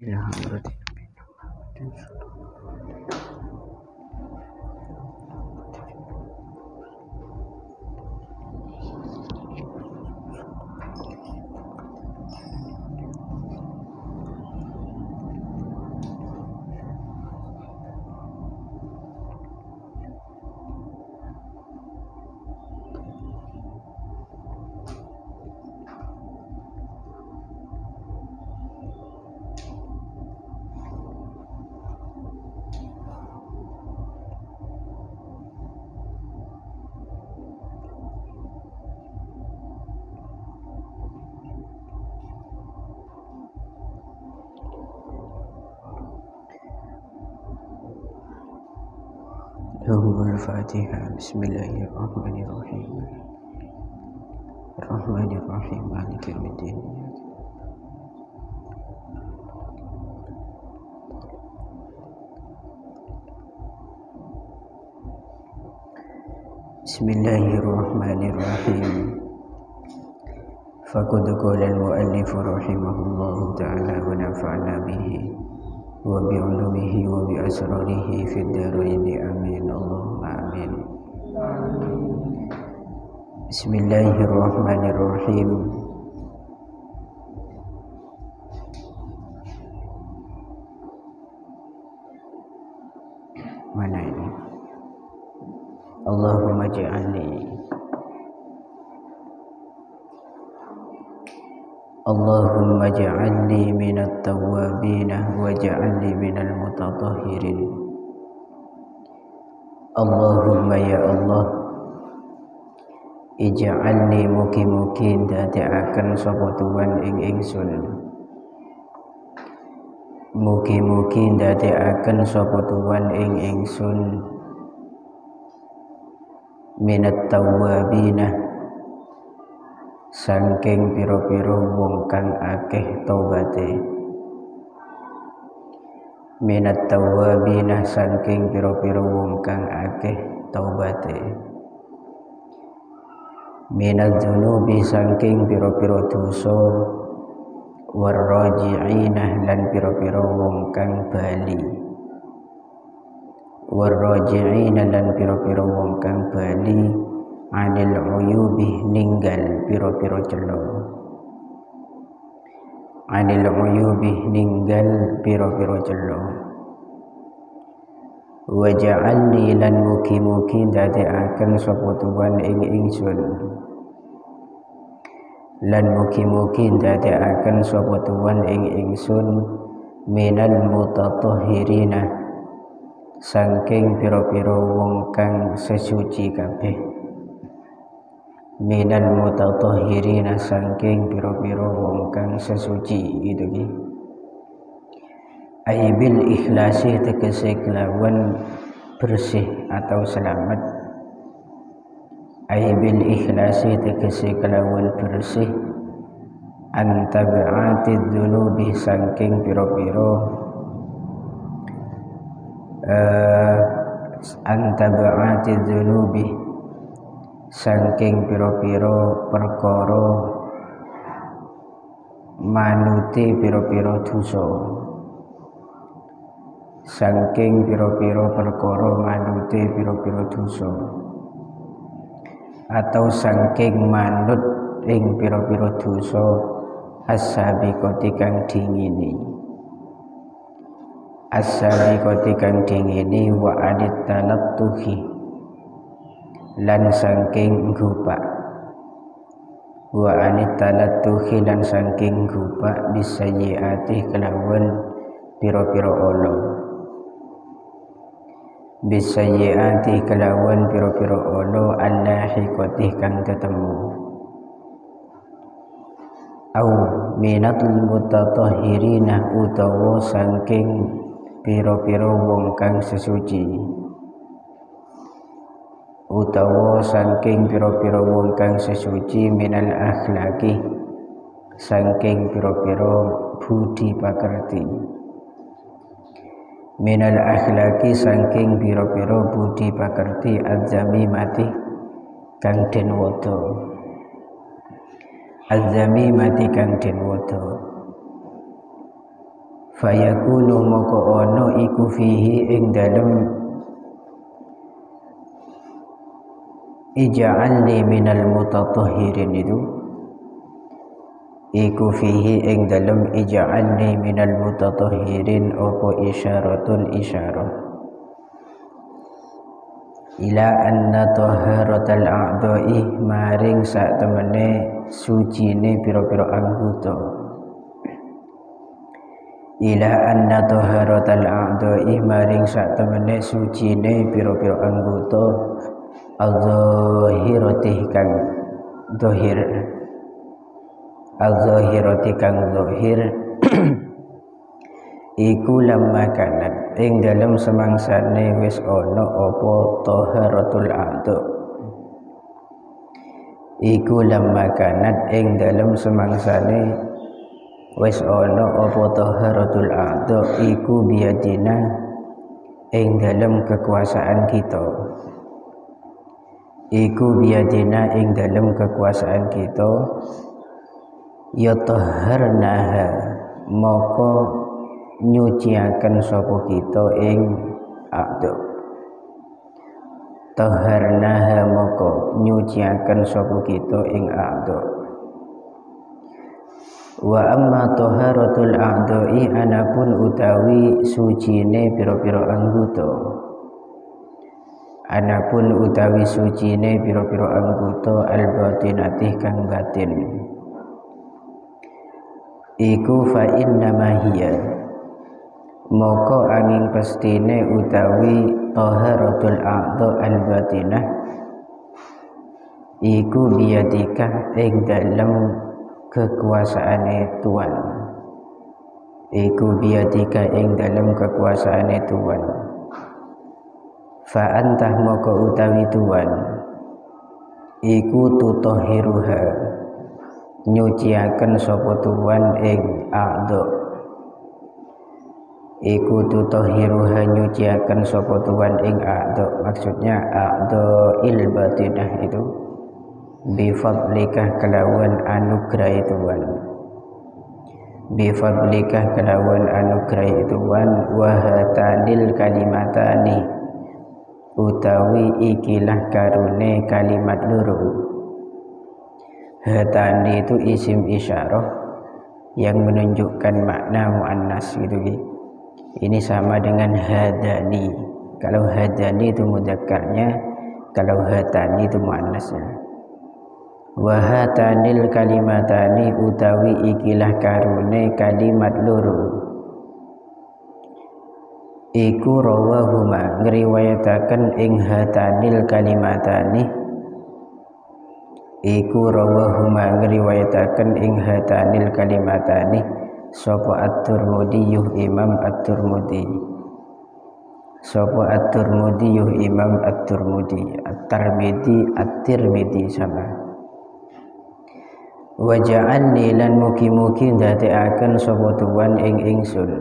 Ya, berarti. Al-Fatihah. Bismillahirrahmanirrahim. Ar-Rahmanirrahim. Maliki yaumiddin. Bismillahirrahmanirrahim. Faqad qala al-mu'allif rahimahullahu ta'ala wa nafa'na bihi wa bi'ulumihi wa bi asrarihi fid dharain amin. Allahumma amin. Bismillahirrahmanirrahim. Mana ini? Allahumma ja'alni minat tawwabin wa ja'alni minal mutatahhirin. Allahumma ya Allah, ij'alni mugi-mugi ndadekaken sapa tuwan ing ingsun. Mugi-mugi ndadekaken sapa tuwan ing ingsun minat tawwabina, saking pira-pira wong kang akeh taubate. Minat tawwabina, saking pira-pira wong kang akeh taubate. Minadz dzunubi, saking pira-pira dosa. Warraji'ina, lan pira-pira wong kang bali. Warraji'ina, lan pira-pira wong kang bali anil uyubi, ninggal pira-pira cela. Anil uyubi, ninggal pira-pira cela. Wa ja'alni, lan mugi-mugi ndadekaken sapa tuwan ing ingsun. Lan mugi-mugi ndadekaken sapa tuwan ing ingsun minal mutatahhirina, saking pira-pira wong kang sesuci kabeh. Minal mutatahhirina, saking pira-pira wong kang sesuci gitu ki. Aibil ikhlasi, tegese kelawan bersih atau selamat. Aibil ikhlasi, tegese kelawan bersih. Antaba'atid dzunubi, saking pira-pira antaba'atid dzunubi, saking pira-pira perkara manute pira-pira dosa. Saking pira-pira perkara manute pira-pira dosa, atau saking manut ing pira-pira dosa as-sabiqati kang dingini. As-sabiqati kang dingini wa anit talattuhi, lan saking gupak. Wa anit talattuhi, lan saking gupak bisayyiati kelawan pira-pira ala. Bisayyiati kelawan pira-pira ala allahiqati kang tetemu. Au minatul mutatahhirina, utawa saking pira-pira wong kang sesuci. Utawa saking pira-pira wong kang sesuci minal akhlaqi, saking pira-pira budi pakerti. Minal akhlaqi, saking pira-pira budi pakerti az-zamimati kang den wada. Az-zamimati kang den wada. fayakunu moko ono iku fihi ing dalem ij'alni minal mutatahhirin itu iku fihi ing dalem ij'alni minal mutatahhirin apa isyaratun isyarah ila anna taharatal a'dha'i maring sak temene sucine pira-pira anggota ila anna taharatal a'dha'i maring sak temene sucine pira-pira anggota al-zahirati kang zahir al-zahirati kang zahir iku lamma kanat ing dalem semangsane wis ana apa taharatul a'dha iku lamma kanat ing dalem semangsane wis ana apa taharatul a'dha iku biadina ing dalem kekuasaan kita iku biadina ing dalem kekuasaan kita ya taharnaha maka nyuciaken sapa kita ing a'dha taharnaha maka nyuciaken sapa kita ing a'dha wa amma taharatul a'dha'i anapun utawi sucine pira-pira anggota anapun utawi sucine pira-pira anggota al-batinati kang batin iku fa inna ma hiya moko angin pastine utawi taharatul a'dha al-batinah iku biyadika ing dalem kekuasaane Tuhan iku biyadika ing dalem kekuasaane Tuhan fa antah moko utawi Tuhan iku tutahhiruha nyuciaken sapa Tuhan ing a'dha iku tutahhiruha nyuciaken sapa Tuhan ing a'dha maksudnya a'dha il batinah itu bifadlikah kelawan anugerah Tuhan bifadlikah kelawan anugerah Tuhan wa hatanil kalimatani utawi ikilah karune kalimat loro hatani itu isim isyarah yang menunjukkan makna muannas gitu gitu. Ini sama dengan hadani. Kalau hadani itu mudzakarnya, kalau hatani itu muannasnya. Wa hatanil kalimatani utawi ikilah karune kalimat loro. Iku rawahuma ngriwayataken ing hatanil kalimatani. Iku rawahuma ngriwayataken ing hatanil kalimatani. Sapa at-Tirmidzi Imam at-Tirmidzi sapa at-Tirmidzi Imam at-Tirmidzi at-Tirmidzi sama wa ja'alni lan mugi-mugi ndadekaken sapa Tuhan ing ingsun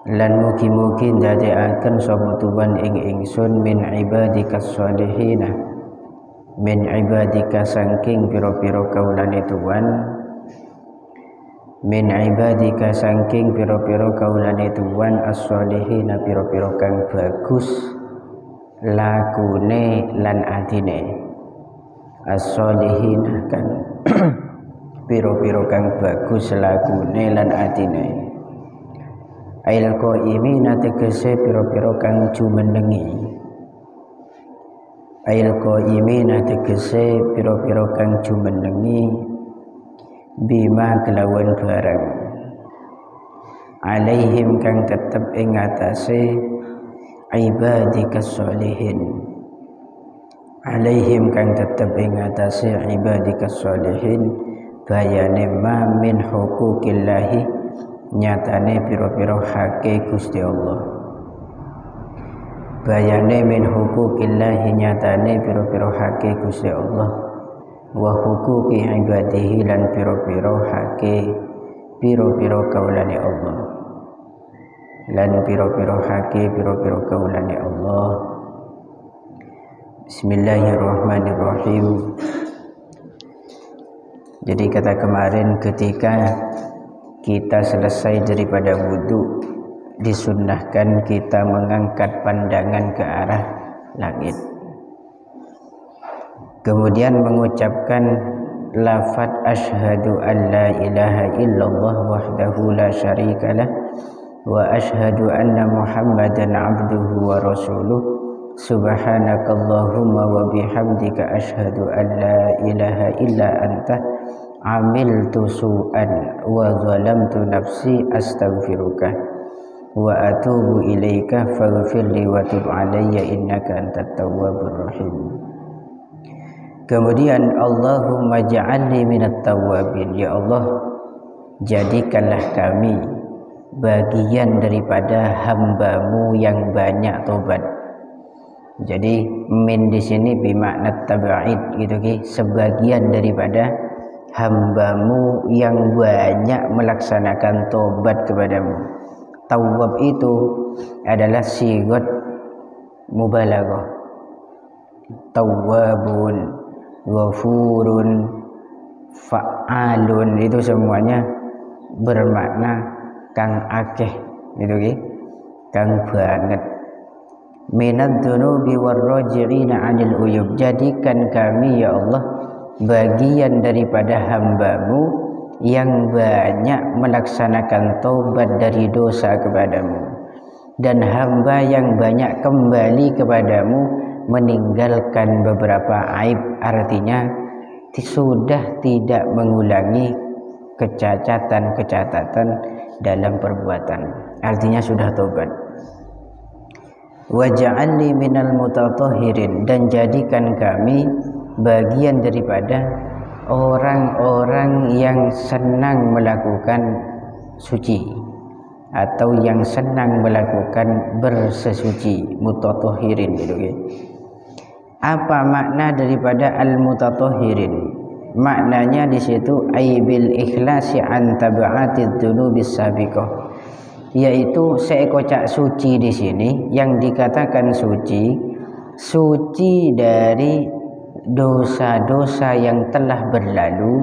lan mugi-mugi ndadekaken sapa Tuhan ing ingsun min ibadikas sholihina min ibadika saking pira-pira kaulane Tuhan min ibadika saking pira-pira kaulane Tuhan as-solihina pira-pira kang bagus lakune lan atine as-solihina kang pira-pira kang bagus lakune lan atine ail qaimina tegese pira-pira kang jumenengi ail qaimina tegese pira-pira kang jumenengi bima kelawan barang alaihim kang tetep ing atase ibadikas sholihin alaihim kang tetep ing atase ibadikas sholihin bayane ma min huquqillahi nyatane pira-pira hake Gusti Allah bayane min huquqillahi nyatane pira-pira hake Gusti Allah wa huquqi ibadihi lan pira-pira hake pira-pira kaulane Allah lan pira-pira hake pira-pira kaulane Allah. Bismillahirrahmanirrahim. Jadi kata kemarin ketika kita selesai daripada wudu, disunnahkan kita mengangkat pandangan ke arah langit, kemudian mengucapkan lafaz asyhadu an la ilaha illallah wahdahu la syarikalah wa asyhadu anna muhammadan abduhu wa rasuluh subhanakallahumma wa bihamdika asyhadu an la ilaha illa anta amiltu su'an wa zalamtu nafsi astaghfiruka wa atubu ilaika faghfirli wa tub alayya innaka antat tawwabur rahim. Kemudian Allahumma ja'alni minat tawwabin, ya Allah jadikanlah kami bagian daripada hamba-Mu yang banyak tobat. Jadi min di sini bermakna tab'id gitu ki, sebagian daripada hamba-Mu yang banyak melaksanakan tobat kepadamu. Tawwab itu adalah sigat mubalaghah. Tawwabun, ghafurun, fa'alun, itu semuanya bermakna kang akeh gitu ki, kang banget. Minad dzunubi warraji'ina 'anil uyub, jadikan kami ya Allah bagian daripada hamba-Mu yang banyak melaksanakan taubat dari dosa kepadamu, dan hamba yang banyak kembali kepadamu meninggalkan beberapa aib, artinya sudah tidak mengulangi kecacatan dalam perbuatan, artinya sudah taubat. Waj'alni minal mutatahhirin, dan jadikan kami bagian daripada orang-orang yang senang melakukan suci atau yang senang melakukan bersesuci, mutatahhirin gitu ya. Apa makna daripada al-mutatahhirin? Maknanya di situ aibil ikhlasi an tab'atid dzunubis sabiqah, yaitu seekocak suci di sini yang dikatakan suci dari dosa-dosa yang telah berlalu,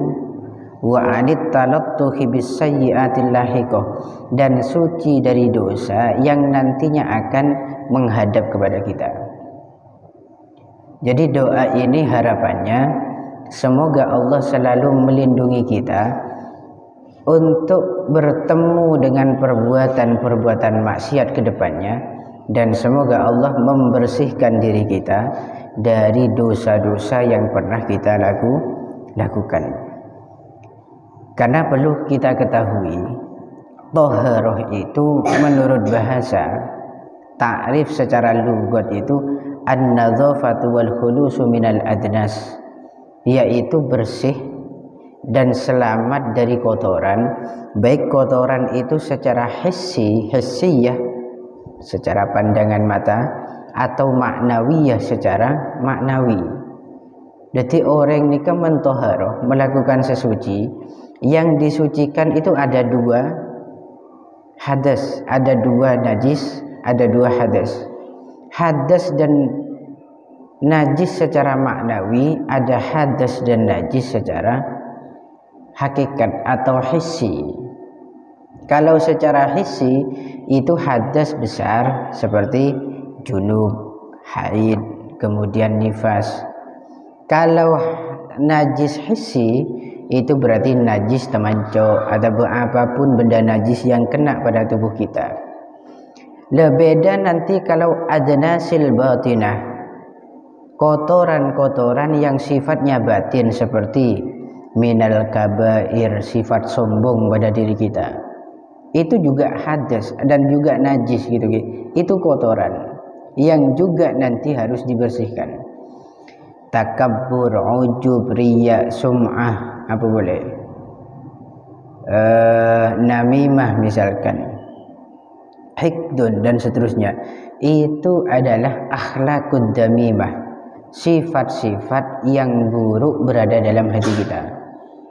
wa anit talattuhi bis sayyi'atil lahiqah, dan suci dari dosa yang nantinya akan menghadap kepada kita. Jadi doa ini harapannya semoga Allah selalu melindungi kita untuk bertemu dengan perbuatan-perbuatan maksiat ke depannya, dan semoga Allah membersihkan diri kita dari dosa-dosa yang pernah kita lakukan. Karena perlu kita ketahui, taharah itu menurut bahasa, takrif secara lughat itu an-nadzafatu wal khulusu minal adnas, yaitu bersih dan selamat dari kotoran, baik kotoran itu secara hissiyah secara pandangan mata, atau maknawiyah secara maknawi. Jadi orang ini kan mentoharoh, melakukan sesuci, yang disucikan itu ada dua hadas, ada dua najis, ada dua hadas. Hadas dan najis secara maknawi, ada hadas dan najis secara hakikat atau hissi. Kalau secara hissi itu hadas besar seperti junub, haid, kemudian nifas. Kalau najis hissi itu berarti najis temanco, ada apapun benda najis yang kena pada tubuh kita. Beda nanti kalau adnasil batinah, kotoran-kotoran yang sifatnya batin seperti minal kabair, sifat sombong pada diri kita. Itu juga hadas dan juga najis gitu. Itu kotoran yang juga nanti harus dibersihkan. Takabbur, ujub, riya, sum'ah, apa boleh? Namimah misalkan, hikdun dan seterusnya. Itu adalah akhlaqud damimah, sifat-sifat yang buruk berada dalam hati kita.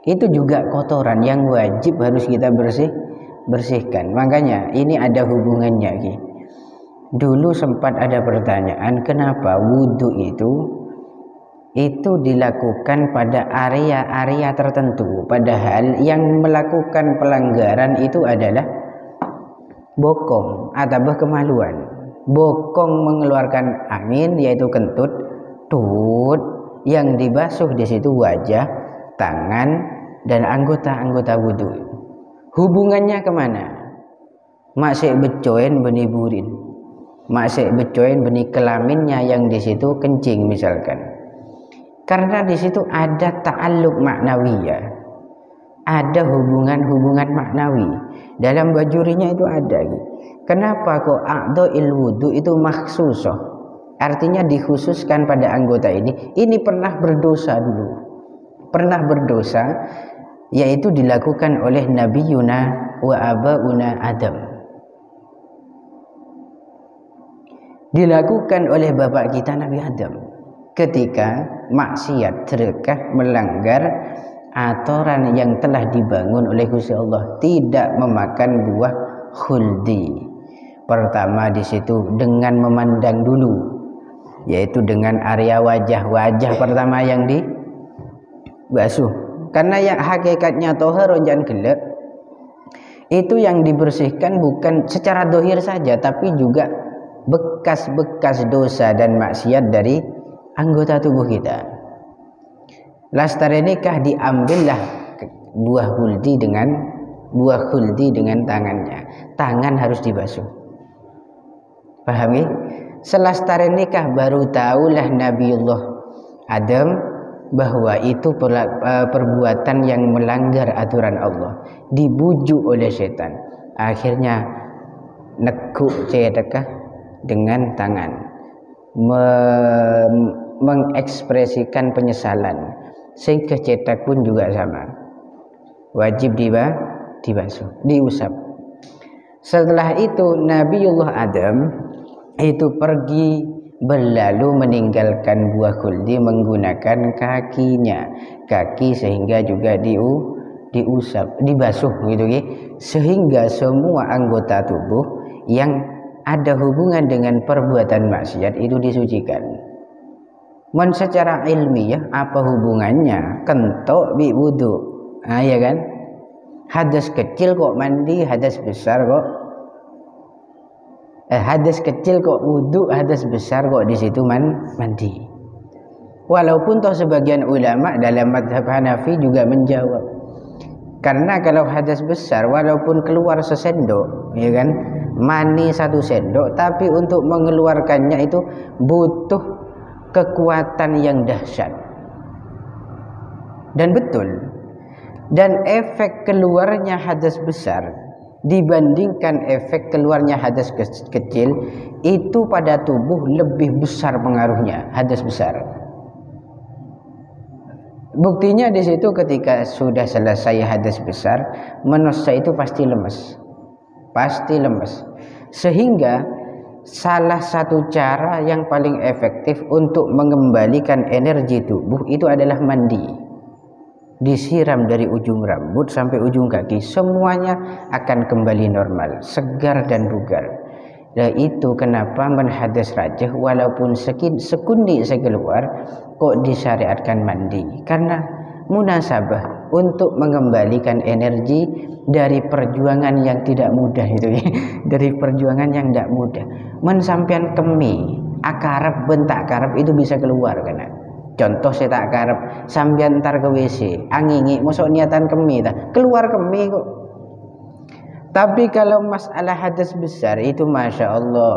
Itu juga kotoran yang wajib harus kita bersihkan. Makanya ini ada hubungannya. Dulu sempat ada pertanyaan, kenapa wudhu itu itu dilakukan pada area-area tertentu, padahal yang melakukan pelanggaran itu adalah bokong atau kemaluan. Bokong mengeluarkan angin yaitu kentut, tut, yang dibasuh di situ wajah, tangan, dan anggota-anggota wudhu. Hubungannya kemana? Maksik becoin beni burin, maksik becoin beni kelaminnya yang di situ kencing misalkan. Karena di situ ada ta'alluq maknawiyah, ada hubungan-hubungan maknawi dalam bajurinya itu ada. Kenapa kok a'dha'il wudu itu makhsusah, artinya dikhususkan pada anggota ini pernah berdosa dulu, pernah berdosa, yaitu dilakukan oleh nabiyuna wa abauna Adam, dilakukan oleh bapak kita Nabi Adam ketika maksiat, sedekah, melanggar aturan yang telah dibangun oleh Gusti Allah, tidak memakan buah khuldi. Pertama di situ dengan memandang dulu, yaitu dengan area wajah pertama yang dibasuh. Karena yang hakikatnya tohar jangan gelap, itu yang dibersihkan bukan secara dohir saja, tapi juga bekas-bekas dosa dan maksiat dari anggota tubuh kita. Lastare nikah diambillah buah khuldi dengan tangannya. Tangan harus dibasuh. Pahami? Selastare nikah baru tahulah Nabiullah Adam bahwa itu perbuatan yang melanggar aturan Allah, dibujuk oleh setan. Akhirnya nekuk cedekah dengan tangan, mengekspresikan penyesalan, sehingga cetak pun juga sama, wajib dibasuh, diusap. Setelah itu Nabiullah Adam itu pergi berlalu meninggalkan buah khuldi menggunakan kakinya, kaki sehingga juga diusap, dibasuh gitu, sehingga semua anggota tubuh yang ada hubungan dengan perbuatan maksiat itu disucikan. Secara ilmiah apa hubungannya kentok bi wudu? Ya kan? Hadas kecil kok mandi, hadas besar kok hadas kecil kok wudu, hadas besar kok di situ mandi. Walaupun toh sebagian ulama dalam mazhab Hanafi juga menjawab, karena kalau hadas besar walaupun keluar sesendok, ya kan, mani 1 sendok, tapi untuk mengeluarkannya itu butuh kekuatan yang dahsyat. Dan betul, dan efek keluarnya hadas besar dibandingkan efek keluarnya hadas kecil itu pada tubuh lebih besar pengaruhnya hadas besar. Buktinya di situ ketika sudah selesai hadas besar, manusia itu pasti lemes. Sehingga salah satu cara yang paling efektif untuk mengembalikan energi tubuh itu adalah mandi. Disiram dari ujung rambut sampai ujung kaki, semuanya akan kembali normal, segar dan bugar. Nah itu kenapa menhadas rajah walaupun sekundi sekeluar kok disyariatkan mandi, karena munasabah untuk mengembalikan energi dari perjuangan yang tidak mudah itu ya. Dari perjuangan yang tidak mudah, mensampian kemi akarep bentak karep itu bisa keluar kan. Contoh saya tak karep sambian ntar ke WC angingi mosok niatan kemi keluar kemi kok. Tapi kalau masalah hadas besar itu Masya Allah,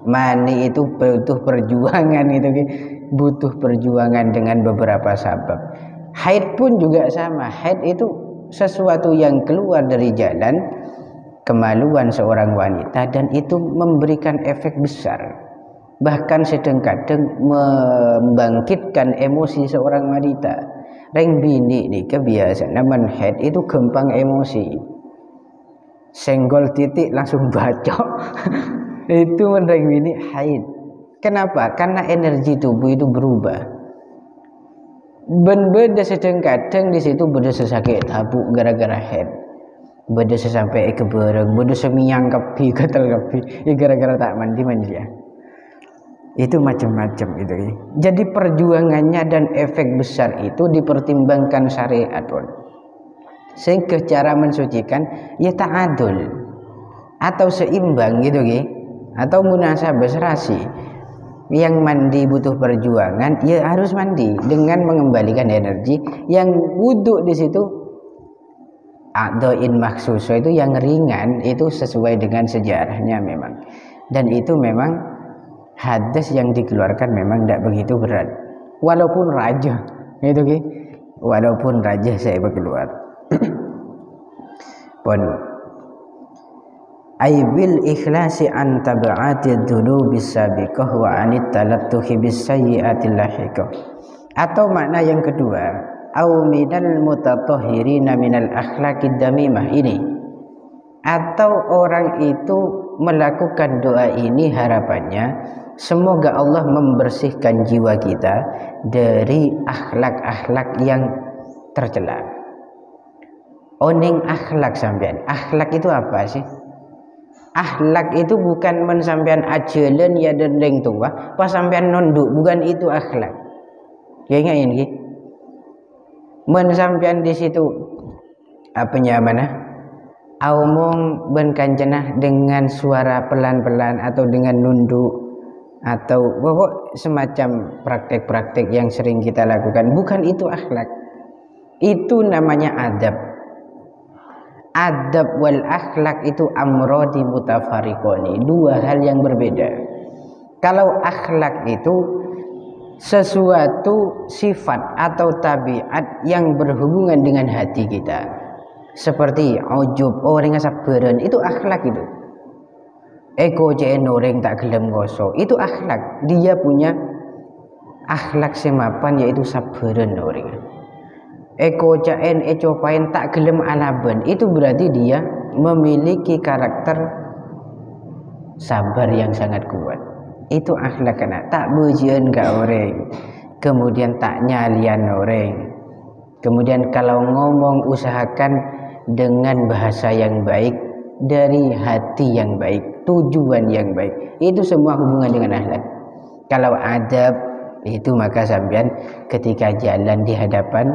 mani itu butuh perjuangan itu, butuh perjuangan dengan beberapa sebab. Haid pun juga sama. Haid itu sesuatu yang keluar dari jalan kemaluan seorang wanita, dan itu memberikan efek besar, bahkan kadang-kadang membangkitkan emosi seorang wanita. Reng bini nih kebiasaan namun haid itu gampang emosi, senggol titik langsung bacok. Itu menreng bini haid. Kenapa? Karena energi tubuh itu berubah. Beda kadang di situ beda sesakit tabuk gara-gara haid, beda sesampai kebereng, beda semiyang kepi ketel kepi, ya gara-gara tak mandi ya. Itu macam-macam gitu ya. Jadi perjuangannya dan efek besar itu dipertimbangkan syariat pun. Sehingga cara mensucikan ya ta'adul atau seimbang gitu ya. Atau munasabah serasi. Yang mandi butuh perjuangan, ya harus mandi dengan mengembalikan energi. Yang wudhu di situ a'dha'in makhsusah itu yang ringan, itu sesuai dengan sejarahnya memang. Dan itu memang hadis yang dikeluarkan memang tidak begitu berat. Walaupun raja, gitu ki. Walaupun raja saya keluar. Pun ay bil ikhlasi an tab'ati dzunubi sabiqah wa anit talattuhi bis sayyi'atil lahiqah. Atau makna yang kedua, au minal mutatahhirina minal akhlaqid damimah ini. Atau orang itu melakukan doa ini harapannya semoga Allah membersihkan jiwa kita dari akhlak-akhlak yang tercela. Oning akhlak sampean. Akhlak itu apa sih? Akhlak itu bukan men sampean ajelan ya dendeng tua, pas sampean nunduk, bukan itu akhlak. Ya ingat ini. Men sampean di situ apanya mana? Omong ben kanjenah dengan suara pelan-pelan atau dengan nunduk atau pokok semacam praktek-praktek yang sering kita lakukan, bukan itu akhlak. Itu namanya adab. Adab wal akhlak itu amrodi mutafariqoni, dua hal yang berbeda. Kalau akhlak itu sesuatu sifat atau tabiat yang berhubungan dengan hati kita, seperti ujub, orang sabaran, itu akhlak itu. Ego jen orang tak gelem ngoso, itu akhlak. Dia punya akhlak semapan, yaitu sabaran orang. Eko caen ecopain tak gelem alaban, itu berarti dia memiliki karakter sabar yang sangat kuat. Itu akhlak kena tak bujian gak orang, kemudian tak nyalian orang, kemudian kalau ngomong usahakan dengan bahasa yang baik, dari hati yang baik, tujuan yang baik. Itu semua hubungan dengan akhlak. Kalau adab itu maka sampean ketika jalan di hadapan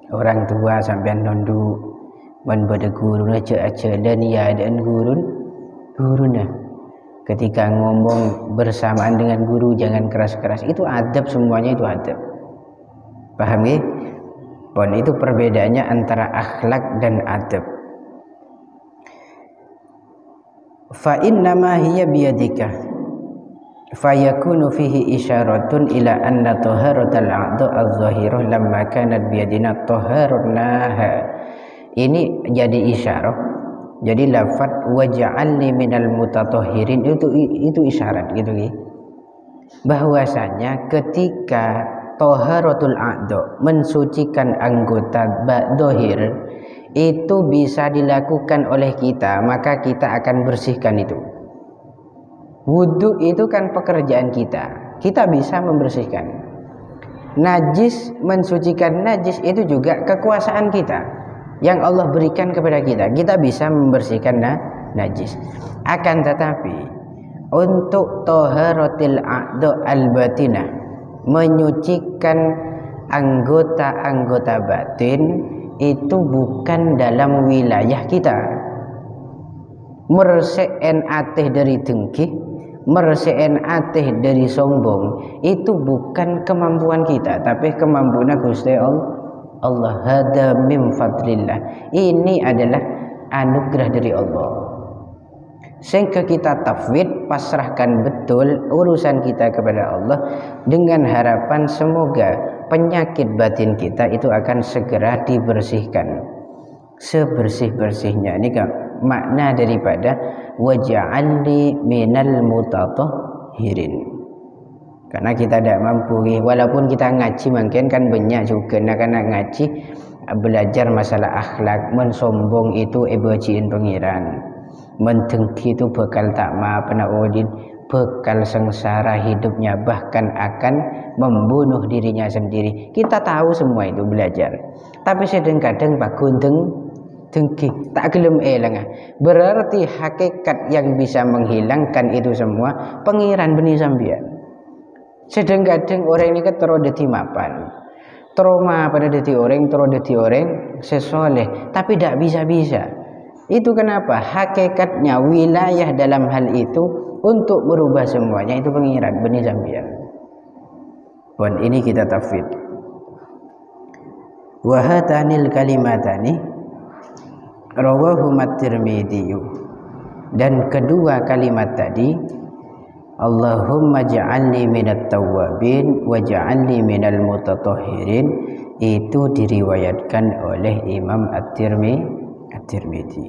orang tua sampean nunduk, men bade guru aja dan ya dan guruna. Ketika ngomong bersamaan dengan guru jangan keras-keras. Itu adab, semuanya itu adab. Paham ya? Pon itu perbedaannya antara akhlak dan adab. Fa innama hiya biyadika fayakunu fihi isyaratun ila anna taharatal a'dha az-zahirah lamma kanat biyadina taharnaha. Ini jadi isyarah. Jadi lafaz waj'alni minal mutatahhirin itu isyarat gitu ya. Bahwasanya ketika taharatul a'dha, mensucikan anggota zahir, itu bisa dilakukan oleh kita, maka kita akan bersihkan itu. Wudhu itu kan pekerjaan kita, kita bisa membersihkan. Najis, mensucikan najis itu juga kekuasaan kita yang Allah berikan kepada kita, kita bisa membersihkan najis. Akan tetapi untuk taharatil a'dha al-batinah, menyucikan anggota-anggota batin, itu bukan dalam wilayah kita. Mereseken ateh dari dengki, mereseken ateh dari sombong, itu bukan kemampuan kita, tapi kemampuan Gusti Allah. Hada min fadlillah. Ini adalah anugerah dari Allah. Sehingga kita tafwid, pasrahkan betul urusan kita kepada Allah dengan harapan semoga penyakit batin kita itu akan segera dibersihkan sebersih-bersihnya. Ini kan makna daripada waj'alni minal mutatahhirin. Karena kita tidak mampu, walaupun kita ngaji mungkin kan banyak juga anak-anak ngaji belajar masalah akhlak. Mensombong itu ebajiin pengiran, mendengki itu bekal tak maaf odin, bekal sengsara hidupnya, bahkan akan membunuh dirinya sendiri. Kita tahu semua itu belajar, tapi kadang-kadang bagundeng dengki tak gelem elang. Berarti hakikat yang bisa menghilangkan itu semua pengiran benih sambian. Sedang-kadang orang ini ketero dadi mapan. Trauma pada dadi orang, sesoleh, tapi tidak bisa-bisa. Itu kenapa? Hakikatnya wilayah dalam hal itu untuk merubah semuanya itu pengiran benih sambian. Dan ini kita tafsir. Wa hatanil kalimatani rawahu at-Tirmidzi. Dan kedua kalimat tadi, Allahumma ja'alni minat tawwabin wa ja'alni minal mutatahhirin, itu diriwayatkan oleh Imam At-Tirmidzi.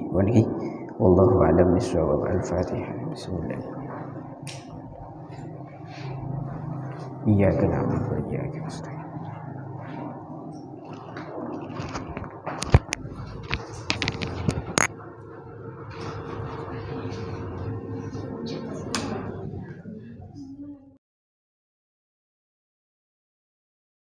Wallahu a'lam bishawab. Al-Fatihah. Bismillah. Iyyaka na'budu wa iyyaka nasta'in.